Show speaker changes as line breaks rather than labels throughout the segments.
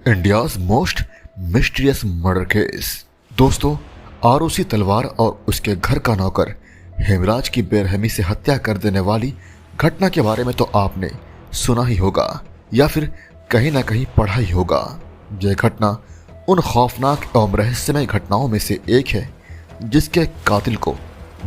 India's most mysterious murder case. दोस्तों, आरुषि तलवार और उसके घर का नौकर हेमराज की बेरहमी से हत्या कर देने वाली घटना के बारे में तो आपने सुना ही होगा या फिर कहीं ना कहीं पढ़ा ही होगा। यह घटना उन खौफनाक एवं रहस्यमय घटनाओं में से एक है जिसके कातिल को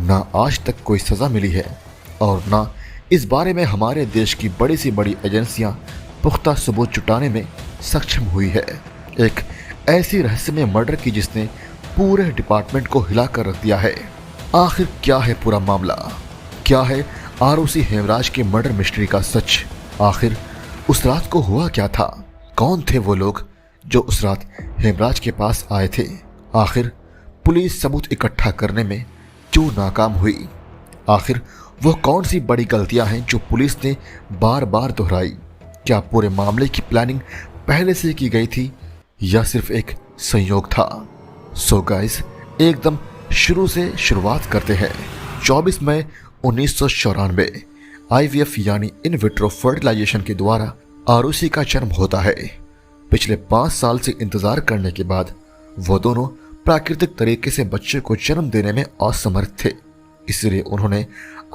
ना आज तक कोई सजा मिली है और ना इस बारे में हमारे देश की बड़ी से बड़ी एजेंसियां पुख्ता सबूत जुटाने में सक्षम हुई है। एक ऐसी रहस्यमय मर्डर की जिसने पूरे डिपार्टमेंट को हिलाकर रख दिया है। आखिर क्या है पूरा मामला? क्या है आरुषि हेमराज के मर्डर मिस्ट्री का सच? आखिर उस रात को हुआ क्या था? कौन थे वो लोग जो उस रात हेमराज के पास आए थे? आखिर पुलिस सबूत इकट्ठा करने में क्यों नाकाम हुई? आखिर वो कौन सी बड़ी गलतियां हैं जो पुलिस ने बार बार दोहराई? क्या पूरे मामले की प्लानिंग पहले से की गई थी या सिर्फ एक संयोग था? सो गाइस, एकदम शुरू से शुरुआत करते हैं। 24 मई 1994 IVF यानी इन विट्रो फर्टिलाइजेशन के द्वारा आरुषि का जन्म होता है। पिछले 5 साल से इंतजार करने के बाद वो दोनों प्राकृतिक तरीके से बच्चे को जन्म देने में असमर्थ थे, इसलिए उन्होंने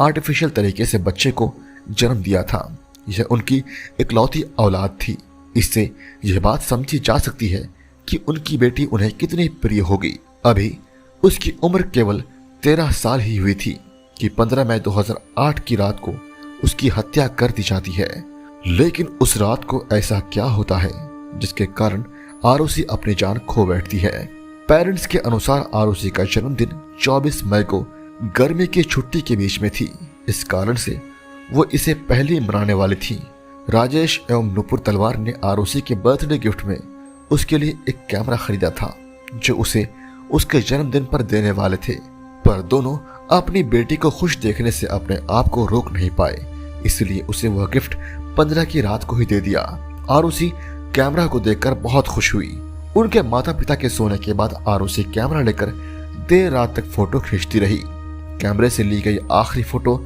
आर्टिफिशियल तरीके से बच्चे को जन्म दिया था। यह उनकी इकलौती औलाद थी। इससे यह बात समझी जा सकती है कि उनकी बेटी उन्हें कितनी प्रिय होगी। अभी उसकी उम्र केवल 13 साल ही हुई थी कि 15 मई 2008 की रात को उसकी हत्या कर दी जाती है। लेकिन उस रात को ऐसा क्या होता है जिसके कारण आरुषि अपनी जान खो बैठती है? पेरेंट्स के अनुसार आरुषि का जन्मदिन 24 मई को गर्मी की छुट्टी के बीच में थी। इस कारण से वो इसे पहले मनाने वाली थी। राजेश एवं नुपुर तलवार ने आरुषि के बर्थडे गिफ्ट में उसके लिए एक कैमरा खरीदा था जो उसे उसके जन्मदिन पर देने वाले थे, पर दोनों अपनी बेटी को खुश देखने से अपने आप को रोक नहीं पाए, इसलिए उसे वह गिफ्ट 15 की रात को ही दे दिया। आरुषि कैमरा को देखकर बहुत खुश हुई। उनके माता पिता के सोने के बाद आरुषि कैमरा लेकर देर रात तक फोटो खींचती रही। कैमरे से ली गई आखिरी फोटो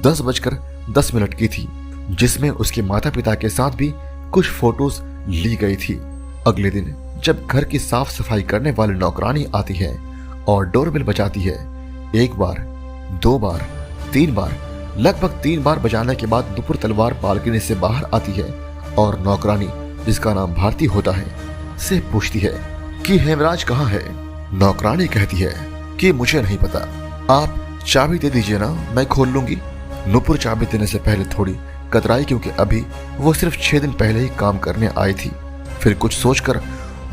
10:10 की थी, जिसमें उसके माता पिता के साथ भी कुछ फोटोज ली गई थी। अगले दिन जब घर की साफ सफाई करने वाली नौकरानी आती है और डोरबेल बजाती है, 1 बार, 2 बार, 3 बार, लगभग 3 बार बजाने के बाद नुपुर तलवार बालकनी से बाहर आती है और नौकरानी, जिसका नाम भारती होता है, से पूछती है कि हेमराज कहाँ है? नौकरानी कहती है कि मुझे नहीं पता, आप चाबी दे दीजिए ना, मैं खोल लूंगी। नुपुर चाबी देने से पहले थोड़ी कतराई, क्योंकि अभी वो सिर्फ 6 दिन पहले ही काम करने आई थी। फिर कुछ सोचकर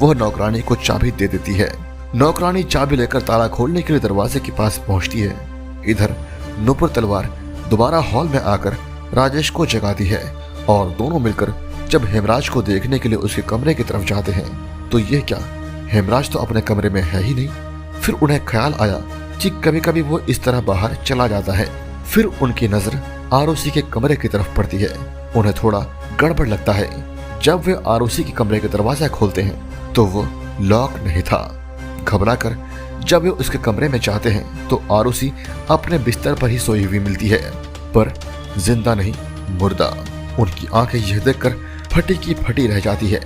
वह नौकरानी को चाबी दे देती है। नौकरानी चाबी लेकर ताला खोलने के लिए दरवाजे के पास पहुंचती है। इधर नुपुर तलवार दोबारा हॉल में आकर राजेश को जगाती है और दोनों मिलकर जब हेमराज को देखने के लिए उसके कमरे की तरफ जाते हैं तो यह क्या, हेमराज तो अपने कमरे में है ही नहीं। फिर उन्हें ख्याल आया कि कभी कभी वो इस तरह बाहर चला जाता है। फिर उनकी नजर आरुषि के कमरे की तरफ पड़ती है। उन्हें थोड़ा गड़बड़ लगता है। जब वे आरुषि के कमरे का दरवाजा खोलते हैं तो वो लॉक नहीं था। घबराकर जब वे उसके कमरे में जाते हैं तो आरुषि अपने बिस्तर पर ही सोई हुई मिलती है, पर जिंदा नहीं, मुर्दा। उनकी आंखें यह देखकर फटी की फटी रह जाती है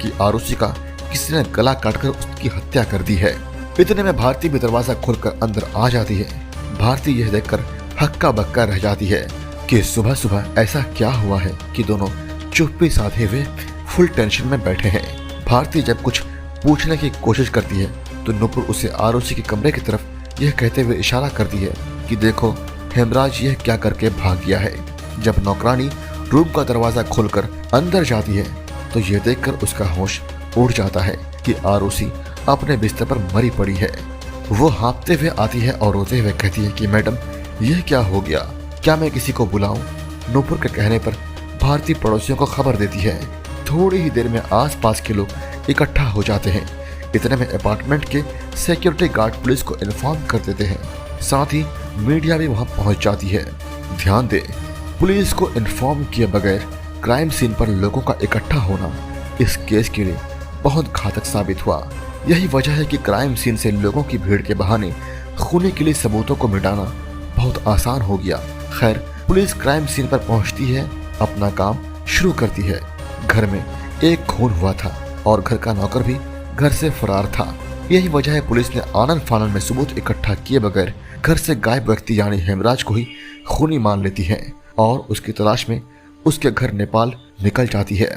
कि आरुषि का किसी ने गला काटकर उसकी हत्या कर दी है। इतने में भारती भी दरवाजा खोलकर अंदर आ जाती है। भारती यह देखकर हक्का बक्का रह जाती है कि सुबह सुबह ऐसा क्या हुआ है कि दोनों चुप्पी साधे हुए फुल टेंशन में बैठे हैं। भारती जब कुछ पूछने की कोशिश करती है तो नुपुर उसे आरुषि के कमरे की तरफ यह कहते हुए इशारा करती है कि देखो, हेमराज यह क्या करके भाग गया है। जब नौकरानी रूम का दरवाजा खोलकर अंदर जाती है तो यह देखकर उसका होश उड़ जाता है कि आरुषि अपने बिस्तर पर मरी पड़ी है। वो हाँफते हुए आती है और रोते हुए कहती है कि मैडम, यह क्या हो गया? क्या मैं किसी को बुलाऊं? नुपुर के कहने पर भारती पड़ोसियों को खबर देती है। थोड़ी ही देर में आसपास के लोग इकट्ठा हो जाते हैं। इतने में अपार्टमेंट के सिक्योरिटी गार्ड पुलिस को इन्फॉर्म कर देते हैं। साथ ही मीडिया भी वहां पहुंच जाती है। ध्यान दे, पुलिस को इन्फॉर्म किए बगैर क्राइम सीन पर लोगों का इकट्ठा होना इस केस के लिए बहुत घातक साबित हुआ। यही वजह है कि क्राइम सीन से लोगों की भीड़ के बहाने खूनी के लिए सबूतों को मिटाना बहुत आसान हो गया। खैर, पुलिस क्राइम सीन पर पहुंचती है, अपना काम शुरू करती है। घर में एक खून हुआ था और घर का नौकर भी घर से फरार था। यही वजह है पुलिस ने आनन फानन में सबूत इकट्ठा किए बगैर घर से गायब व्यक्ति यानी हेमराज को ही खूनी मान लेती है और उसकी तलाश में उसके घर नेपाल निकल जाती है।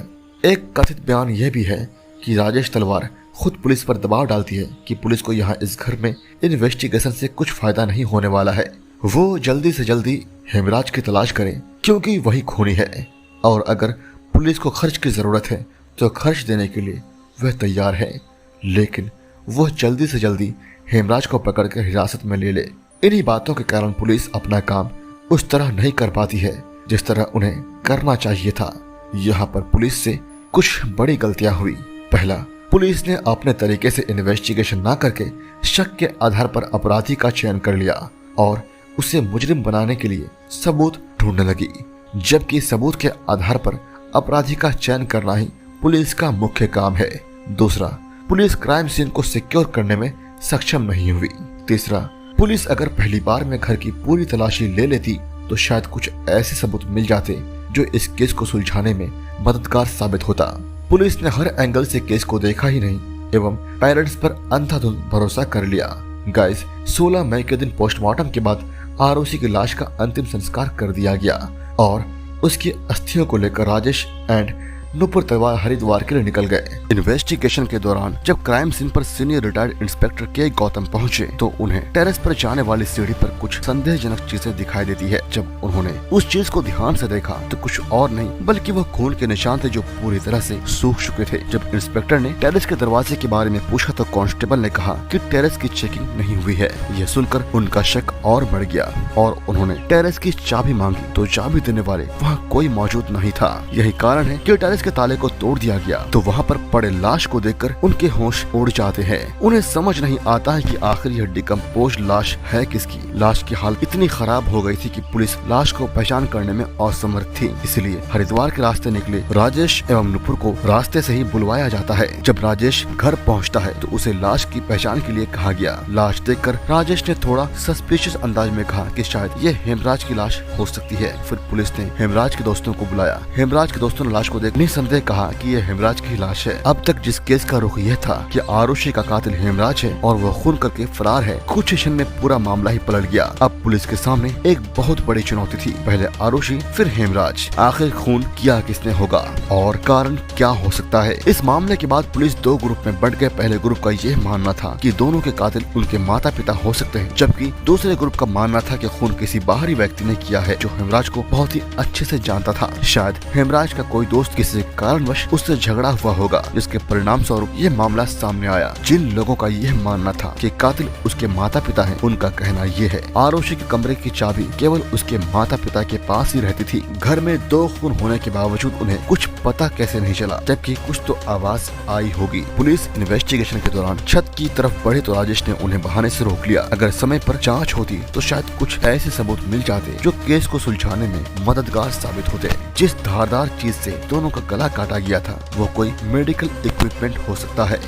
एक कथित बयान यह भी है कि राजेश तलवार खुद पुलिस पर दबाव डालती है कि पुलिस को यहाँ इस घर में इन्वेस्टिगेशन से कुछ फायदा नहीं होने वाला है, वो जल्दी से जल्दी हेमराज की तलाश करें क्योंकि वही खूनी है और अगर पुलिस को खर्च की जरूरत है तो खर्च देने के लिए वह तैयार है, लेकिन वह जल्दी से जल्दी हेमराज को पकड़कर हिरासत में ले ले। इन्हीं बातों के कारण पुलिस अपना काम उस तरह नहीं कर पाती है जिस तरह उन्हें करना चाहिए था। यहाँ पर पुलिस से कुछ बड़ी गलतियां हुई। पहला, पुलिस ने अपने तरीके से इन्वेस्टिगेशन ना करके शक के आधार पर अपराधी का चयन कर लिया और उसे मुजरिम बनाने के लिए सबूत ढूंढने लगी, जबकि सबूत के आधार पर अपराधी का चयन करना ही पुलिस का मुख्य काम है। दूसरा, पुलिस क्राइम सीन को सिक्योर करने में सक्षम नहीं हुई। तीसरा, पुलिस अगर पहली बार में घर की पूरी तलाशी ले लेती तो शायद कुछ ऐसे सबूत मिल जाते जो इस केस को सुलझाने में मददगार साबित होता। पुलिस ने हर एंगल से केस को देखा ही नहीं एवं पेरेंट्स पर अंधाधुंध भरोसा कर लिया। गाइस, 16 मई के दिन पोस्टमार्टम के बाद आरोसी की लाश का अंतिम संस्कार कर दिया गया और उसकी अस्थियों को लेकर राजेश एंड नुपुर तलवार हरिद्वार के लिए निकल गए। इन्वेस्टिगेशन के दौरान जब क्राइम सीन पर सीनियर रिटायर्ड इंस्पेक्टर के गौतम पहुंचे तो उन्हें टेरेस पर जाने वाली सीढ़ी पर कुछ संदेहजनक चीजें दिखाई देती है। जब उन्होंने उस चीज को ध्यान से देखा तो कुछ और नहीं बल्कि वो खून के निशान थे जो पूरी तरह से सूख चुके थे। जब इंस्पेक्टर ने टेरेस के दरवाजे के बारे में पूछा तो कांस्टेबल ने कहा कि टेरेस की चेकिंग नहीं हुई है। यह सुनकर उनका शक और बढ़ गया और उन्होंने टेरेस की चाबी मांगी तो चाबी देने वाले वहाँ कोई मौजूद नहीं था। यही कारण है कि टेरेस के ताले को तोड़ दिया गया तो वहाँ पर पड़े लाश को देखकर उनके होश उड़ जाते हैं। उन्हें समझ नहीं आता है कि आखिर यह डिकम्पोज लाश है किसकी। लाश की हालत इतनी खराब हो गई थी कि पुलिस लाश को पहचान करने में असमर्थ थी। इसलिए हरिद्वार के रास्ते निकले राजेश एवं नुपुर को रास्ते से ही बुलवाया जाता है। जब राजेश घर पहुँचता है तो उसे लाश की पहचान के लिए कहा गया। लाश देखकर राजेश ने थोड़ा सस्पिशियस अंदाज में कहा कि शायद ये हेमराज की लाश हो सकती है। फिर पुलिस ने हेमराज के दोस्तों को बुलाया। हेमराज के दोस्तों ने लाश को देख निसंदेह कहा कि यह हेमराज की लाश है। अब तक जिस केस का रुख यह था कि आरुषि का कातिल हेमराज है और वह खून करके फरार है, कुछ क्षण में पूरा मामला ही पलट गया। अब पुलिस के सामने एक बहुत बड़ी चुनौती थी, पहले आरुषि फिर हेमराज। आखिर खून किया किसने होगा और कारण क्या हो सकता है। इस मामले के बाद पुलिस दो ग्रुप में बढ़ गए। पहले ग्रुप का यह मानना था कि दोनों के कातिल उनके माता पिता हो सकते हैं, जबकि दूसरे ग्रुप का मानना था कि खून किसी बाहरी व्यक्ति ने किया है जो हेमराज को बहुत ही अच्छे से जानता था। शायद हेमराज का कोई दोस्त किसी कारणवश उससे झगड़ा हुआ होगा, जिसके परिणाम स्वरूप ये मामला सामने आया। जिन लोगों का यह मानना था कि कातिल उसके माता पिता हैं, उनका कहना ये है आरुषि के कमरे की चाबी केवल उसके माता पिता के पास ही रहती थी। घर में 2 खून होने के बावजूद उन्हें कुछ पता कैसे नहीं चला, जबकि कुछ तो आवाज आई होगी। पुलिस इन्वेस्टिगेशन के दौरान छत की तरफ बढ़े तो राजेश ने उन्हें बहाने से रोक लिया। अगर समय पर जांच होती तो शायद कुछ ऐसे सबूत मिल जाते जो केस को सुलझाने में मददगार साबित होते। जिस धारदार चीज से दोनों का गला काटा गया था वो कोई मेडिकल इक्विपमेंट हो सकता है।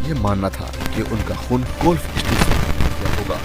ये मानना था कि उनका खून गोल्फ स्टिक से किया होगा।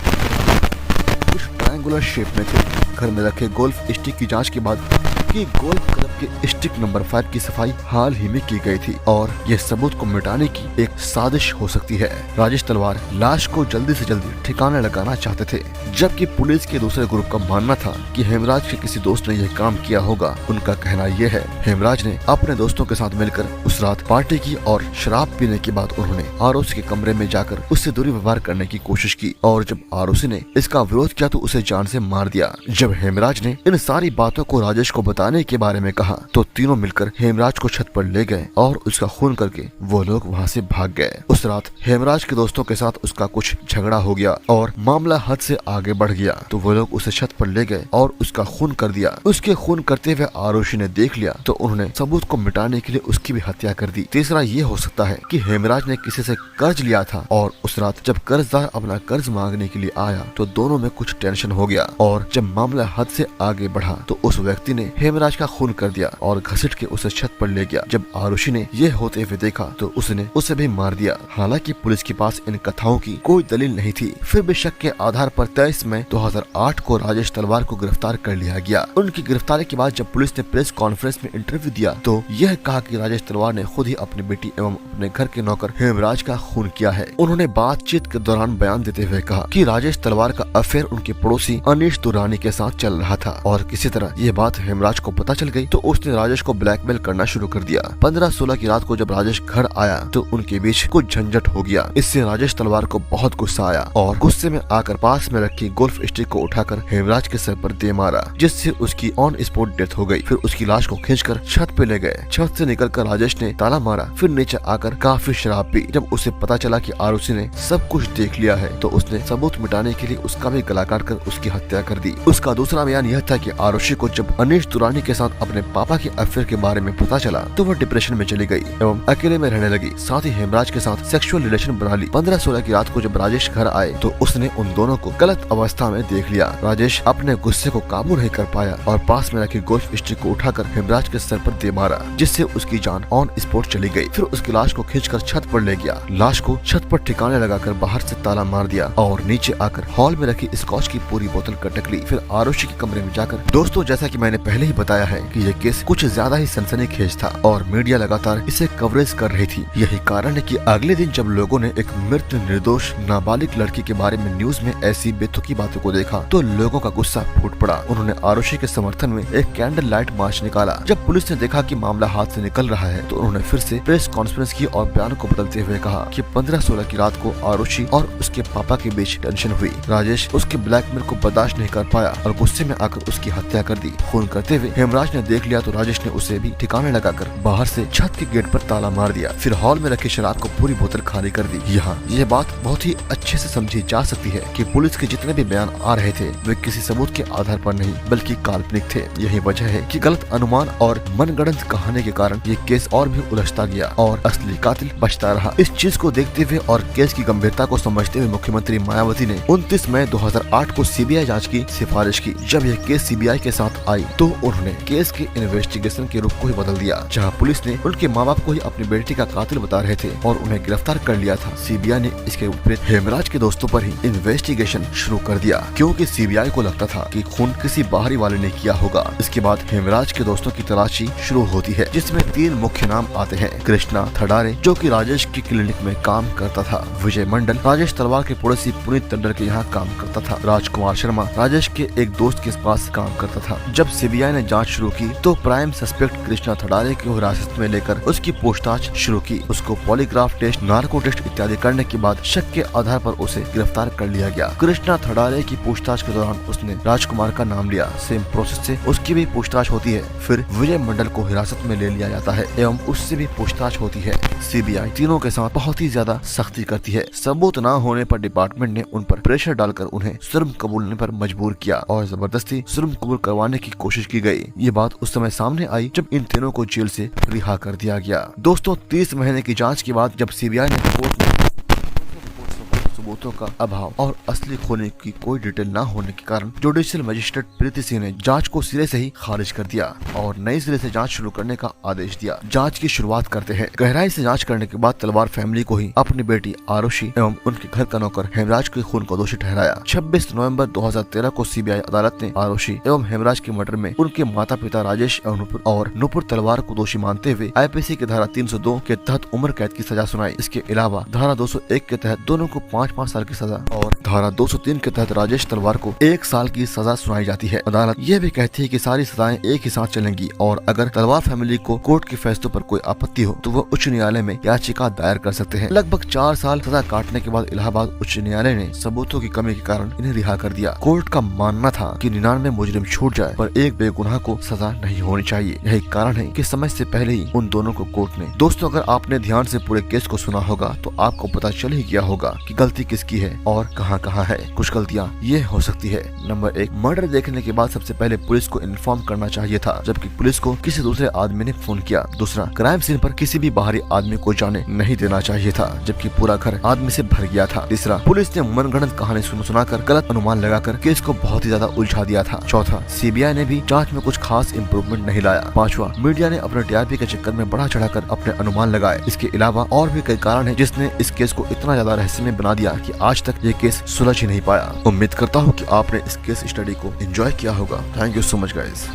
कुछ ट्रायंगुलर शेप में थे। घर में रखे गोल्फ स्टिक की जांच के बाद कि गोल्फ क्लब के स्टिक नंबर 5 की सफाई हाल ही में की गई थी और यह सबूत को मिटाने की एक साजिश हो सकती है। राजेश तलवार लाश को जल्दी से जल्दी ठिकाने लगाना चाहते थे, जबकि पुलिस के दूसरे ग्रुप का मानना था कि हेमराज के किसी दोस्त ने यह काम किया होगा। उनका कहना यह है हेमराज ने अपने दोस्तों के साथ मिलकर उस रात पार्टी की और शराब पीने के बाद उन्होंने आरुषि के कमरे में जाकर उससे दूरी व्यवहार करने की कोशिश की और जब आरुषि ने इसका विरोध किया तो उसे जान से मार दिया। जब हेमराज ने इन सारी बातों को राजेश को बताने के बारे में कहा तो तीनों मिलकर हेमराज को छत पर ले गए और उसका खून करके वो लोग वहाँ से भाग गए। उस रात हेमराज के दोस्तों के साथ उसका कुछ झगड़ा हो गया और मामला हद से आगे बढ़ गया तो वो लोग उसे छत पर ले गए और उसका खून कर दिया। उसके खून करते हुए आरुषि ने देख लिया तो उन्होंने सबूत को मिटाने के लिए उसकी भी हत्या कर दी। तीसरा ये हो सकता है कि हेमराज ने किसी से कर्ज लिया था और उस रात जब कर्जदार अपना कर्ज मांगने के लिए आया तो दोनों में कुछ टेंशन हो गया और जब मामला हद से आगे बढ़ा तो उस व्यक्ति ने हेमराज का खून कर दिया और घसीट के उसे छत पर ले गया। जब आरुषि ने यह होते हुए देखा तो उसने उसे भी मार दिया। हालांकि पुलिस के पास इन कथाओं की कोई दलील नहीं थी, फिर भी शक के आधार पर 23 मई 2008 को राजेश तलवार को गिरफ्तार कर लिया गया। उनकी गिरफ्तारी के बाद जब पुलिस ने प्रेस कॉन्फ्रेंस में इंटरव्यू दिया तो यह कहा कि राजेश तलवार ने खुद ही अपनी बेटी एवं अपने घर के नौकर हेमराज का खून किया है। उन्होंने बातचीत के दौरान बयान देते हुए कहा कि राजेश तलवार का अफेयर उनके पड़ोसी अनीश दुरानी के साथ चल रहा था और किसी तरह ये बात हेमराज को पता चल गई तो उसने राजेश को ब्लैकमेल करना शुरू कर दिया। 15-16 की रात को जब राजेश घर आया तो उनके बीच कुछ झंझट हो गया। इससे राजेश तलवार को बहुत गुस्सा आया और गुस्से में आकर पास में रखी गोल्फ स्टिक को उठाकर हेमराज के सर पर दे मारा, जिससे उसकी ऑन स्पॉट डेथ हो गई। फिर उसकी लाश को खींचकर छत पे ले गए। छत से निकलकर राजेश ने ताला मारा, फिर नीचे आकर काफी शराब पी। जब उसे पता चला कि आरुषि ने सब कुछ देख लिया है तो उसने सबूत मिटाने के लिए उसका भी गला काट कर उसकी हत्या कर दी। उसका दूसरा बयान यह था कि आरुषि को जब अनीश दुरानी के साथ अपने पापा के अफेयर के बारे में पता चला तो वह डिप्रेशन में चली गई एवं अकेले में रहने लगी। साथ ही हेमराज के साथ सेक्सुअल रिलेशन बना ली। 15-16 की रात को जब राजेश घर आए तो उसने उन दोनों को गलत अवस्था में देख लिया। राजेश अपने गुस्से को काबू नहीं कर पाया और पास में रखी गोल्फ स्टिक को उठाकर हेमराज के सर पर दे मारा, जिससे उसकी जान ऑन स्पॉट चली गई। फिर उसकी लाश को खींचकर छत पर ले गया। लाश को छत पर ठिकाने लगाकर बाहर से ताला मार दिया और नीचे आकर हॉल में रखी स्कॉच की पूरी बोतल कटक ली। फिर आरुषि के कमरे में जाकर दोस्तों, जैसा कि मैंने पहले ही बताया है कि ये केस कुछ ज्यादा ही सनसनीखेज था और मीडिया लगातार इसे कवरेज कर रही थी। यही कारण है कि अगले दिन जब लोगों ने एक मृत निर्दोष नाबालिग लड़की के बारे में न्यूज में ऐसी बेतुकी बातों को देखा तो लोगों का गुस्सा फूट पड़ा। उन्होंने आरुषि के समर्थन में एक कैंडल लाइट मार्च निकाला। जब पुलिस ने देखा कि मामला हाथ से निकल रहा है तो उन्होंने फिर से प्रेस कॉन्फ्रेंस की और बयान को बदलते हुए कहा कि 15-16 की रात को आरुषि और उसके पापा के बीच टेंशन हुई। राजेश उसके ब्लैकमेल को बर्दाश्त नहीं कर पाया और गुस्से में आकर उसकी हत्या कर दी। खून करते हुए हेमराज ने देख लिया तो राजेश ने उसे भी ठिकाने लगाकर बाहर से छत के गेट पर ताला मार दिया। फिर हॉल में रखी शराब को पूरी बोतल खाली कर दी। यहाँ यह बात बहुत ही अच्छे से समझी जा सकती है कि पुलिस के जितने भी बयान आ रहे थे वे किसी सबूत के आधार पर नहीं बल्कि काल्पनिक थे। यही वजह है कि गलत अनुमान और मनगढ़ंत कहानी के कारण ये केस और भी उलझता गया और असली कातिल बचता रहा। इस चीज को देखते हुए और केस की गंभीरता को समझते हुए मुख्यमंत्री मायावती ने 29 मई 2008 को सीबीआई जांच की सिफारिश की। जब यह केस सीबीआई के साथ आई तो उन्होंने केस के इन्वेस्टिगेशन के रुख को ही बदल दिया। जहां पुलिस ने उनके माँ बाप को ही अपनी बेटी का कातिल बता रहे थे और उन्हें गिरफ्तार कर लिया था, सीबीआई ने इसके विपरीत हेमराज के दोस्तों पर ही इन्वेस्टिगेशन शुरू कर दिया, क्योंकि सीबीआई को लगता था कि खून किसी बाहरी वाले ने किया होगा। इसके बाद हेमराज के दोस्तों की तलाशी शुरू होती है, जिसमें 3 मुख्य नाम आते हैं। कृष्णा थडारे, जो कि राजेश की क्लिनिक में काम करता था। विजय मंडल, राजेश तलवार के पड़ोसी पुनीत टंडन के यहाँ काम करता था। राजकुमार शर्मा, राजेश के एक दोस्त के पास काम करता था। जब सीबीआई ने जांच शुरू की तो प्राइम सस्पेक्ट कृष्णा थडारे को हिरासत में लेकर उसकी पूछताछ शुरू की। उसको पॉलीग्राफ टेस्ट, नार्को टेस्ट इत्यादि करने के बाद शक के आधार पर उसे गिरफ्तार कर लिया गया। कृष्णा थडारे की पूछताछ के दौरान उसने राजकुमार का नाम लिया। सेम प्रोसेस से उसकी भी पूछताछ होती है। फिर विजय मंडल को हिरासत में ले लिया जाता है एवं उससे भी पूछताछ होती है। सीबीआई तीनों के साथ बहुत ही ज्यादा सख्ती करती है। सबूत न होने पर डिपार्टमेंट ने उन पर प्रेशर डालकर उन्हें जुर्म कबूलने पर मजबूर किया और जबरदस्ती जुर्म कबूल करवाने की कोशिश की गई। ये बात उस समय सामने आई जब इन तीनों को जेल से रिहा कर दिया गया। दोस्तों, 30 महीने की जांच के बाद जब सीबीआई ने कोर्ट में सबूतों का अभाव और असली खोने की कोई डिटेल न होने के कारण जुडिशियल मजिस्ट्रेट प्रीति सिंह ने जांच को सिरे से ही खारिज कर दिया और नए सिरे से जांच शुरू करने का आदेश दिया। जांच की शुरुआत करते हैं। गहराई से जांच करने के बाद तलवार फैमिली को ही अपनी बेटी आरुषि एवं उनके घर का नौकर हेमराज के खून को दोषी ठहराया। 26 नवंबर 2013 को सीबीआई अदालत ने आरुषि एवं हेमराज के मर्डर में उनके माता पिता राजेश और नुपुर तलवार को दोषी मानते हुए आईपीसी की धारा 302 के तहत उम्र कैद की सजा सुनाई। इसके अलावा धारा 201 के तहत दोनों को 5 साल की सजा और धारा 203 के तहत राजेश तलवार को 1 साल की सजा सुनाई जाती है। अदालत यह भी कहती है कि सारी सजाएं एक ही साथ चलेंगी और अगर तलवार फैमिली को कोर्ट के फैसलों पर कोई आपत्ति हो तो वह उच्च न्यायालय में याचिका दायर कर सकते हैं। लगभग 4 साल सजा काटने के बाद इलाहाबाद उच्च न्यायालय ने सबूतों की कमी के कारण इन्हें रिहा कर दिया। कोर्ट का मानना था कि 99 मुजरिम छूट जाए पर एक बेगुनाह को सजा नहीं होनी चाहिए। यही कारण है कि समय से पहले ही उन दोनों को कोर्ट ने। दोस्तों, अगर आपने ध्यान से पूरे केस को सुना होगा तो आपको पता चल ही गया होगा कि गलती किसकी है और कहां कहां है। कुछ गलतियां ये हो सकती है। नंबर 1, मर्डर देखने के बाद सबसे पहले पुलिस को इन्फॉर्म करना चाहिए था, जबकि पुलिस को किसी दूसरे आदमी ने फोन किया। दूसरा, क्राइम सीन पर किसी भी बाहरी आदमी को जाने नहीं देना चाहिए था, जबकि पूरा घर आदमी से भर गया था। तीसरा, पुलिस ने मनगढ़ंत कहानी सुनाकर गलत अनुमान लगाकर केस को बहुत ही ज्यादा उलझा दिया था। चौथा, सीबीआई ने भी जांच में कुछ खास इम्प्रूवमेंट नहीं लाया। पांचवा, मीडिया ने अपने टीआरपी के चक्कर में बढ़ा चढ़ाकर अपने अनुमान लगाए। इसके अलावा और भी कई कारण है जिसने इस केस को इतना ज्यादा रहस्यमय बना दिया कि आज तक ये केस सुलझ ही नहीं पाया। उम्मीद करता हूँ कि आपने इस केस स्टडी को एंजॉय किया होगा। Thank you so much guys.